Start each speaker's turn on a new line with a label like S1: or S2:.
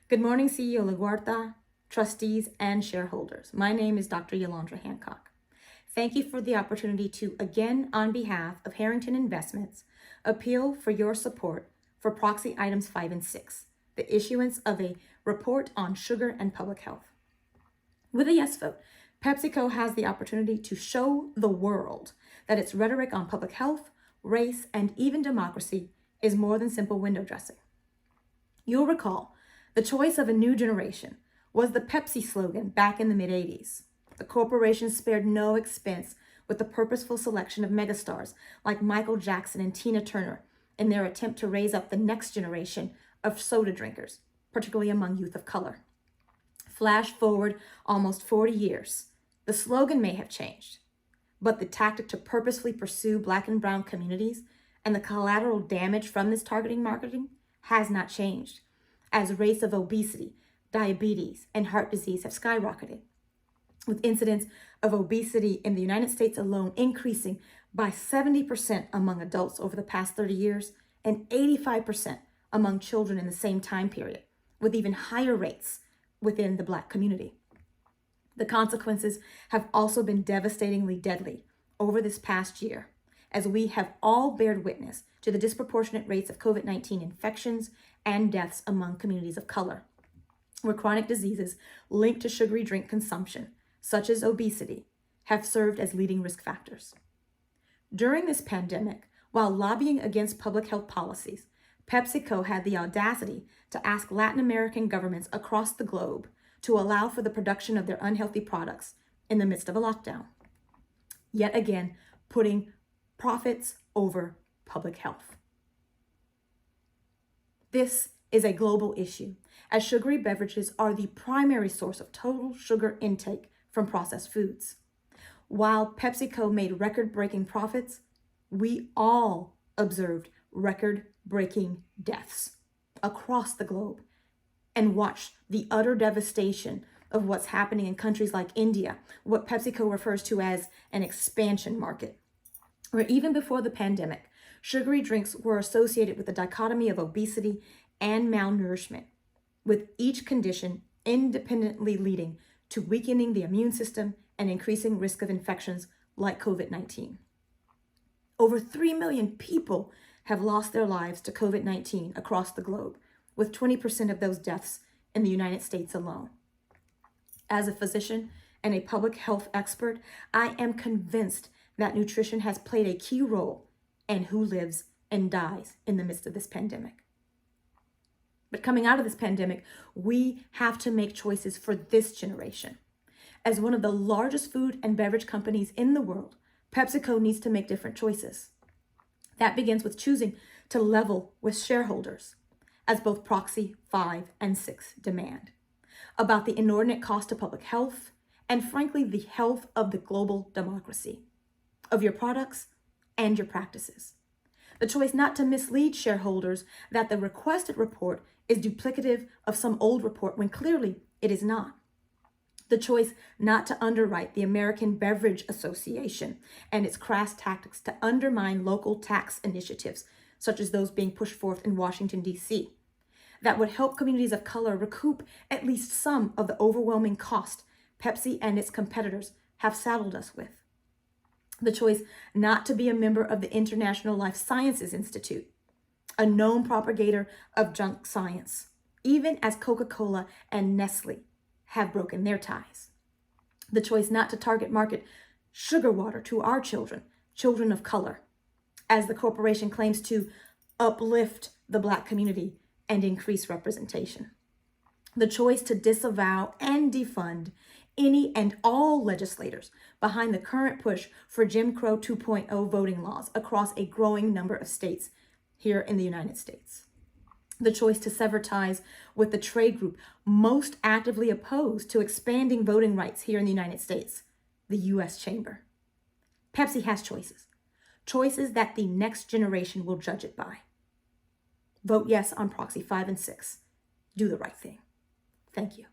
S1: Good morning, CEO LaGuarta, trustees, and shareholders. My name is Dr. Yolandra Hancock. Thank you for the opportunity to, again, on behalf of Harrington Investments, appeal for your support for proxy items 5 and 6, the issuance of a report on sugar and public health. With a yes vote, PepsiCo has the opportunity to show the world that its rhetoric on public health, race, and even democracy is more than simple window dressing. You'll recall the choice of a new generation was the Pepsi slogan back in the mid-'80s. The corporation spared no expense with the purposeful selection of megastars like Michael Jackson and Tina Turner in their attempt to raise up the next generation of soda drinkers, particularly among youth of color. Flash forward almost 40 years. The slogan may have changed, but the tactic to purposefully pursue Black and brown communities and the collateral damage from this targeting marketing has not changed, as rates of obesity, diabetes, and heart disease have skyrocketed, with incidence of obesity in the United States alone increasing by 70% among adults over the past 30 years and 85% among children in the same time period, with even higher rates within the Black community. The consequences have also been devastatingly deadly over this past year, as we have all bared witness to the disproportionate rates of COVID-19 infections and deaths among communities of color, where chronic diseases linked to sugary drink consumption, such as obesity, have served as leading risk factors. During this pandemic, while lobbying against public health policies, PepsiCo had the audacity to ask Latin American governments across the globe to allow for the production of their unhealthy products in the midst of a lockdown, yet again putting profits over public health. This is a global issue, as sugary beverages are the primary source of total sugar intake from processed foods. While PepsiCo made record-breaking profits, we all observed record-breaking deaths across the globe and watched the utter devastation of what's happening in countries like India, what PepsiCo refers to as an expansion market, where even before the pandemic, sugary drinks were associated with the dichotomy of obesity and malnourishment, with each condition independently leading to weakening the immune system and increasing risk of infections like COVID-19. Over 3 million people have lost their lives to COVID-19 across the globe, with 20% of those deaths in the United States alone. As a physician and a public health expert, I am convinced that nutrition has played a key role in who lives and dies in the midst of this pandemic. But coming out of this pandemic, we have to make choices for this generation. As one of the largest food and beverage companies in the world, PepsiCo needs to make different choices. That begins with choosing to level with shareholders, as both Proxy 5 and 6 demand, about the inordinate cost to public health and, frankly, the health of the global democracy, of your products and your practices. The choice not to mislead shareholders that the requested report is duplicative of some old report when clearly it is not. The choice not to underwrite the American Beverage Association and its crass tactics to undermine local tax initiatives, such as those being pushed forth in Washington, D.C., that would help communities of color recoup at least some of the overwhelming cost Pepsi and its competitors have saddled us with. The choice not to be a member of the International Life Sciences Institute, a known propagator of junk science, even as Coca-Cola and Nestle have broken their ties. The choice not to target market sugar water to our children, children of color, as the corporation claims to uplift the Black community and increase representation. The choice to disavow and defund any and all legislators behind the current push for Jim Crow 2.0 voting laws across a growing number of states here in the United States. The choice to sever ties with the trade group most actively opposed to expanding voting rights here in the United States, the U.S. Chamber. Pepsi has choices, choices that the next generation will judge it by. Vote yes on Proxy 5 and 6. Do the right thing. Thank you.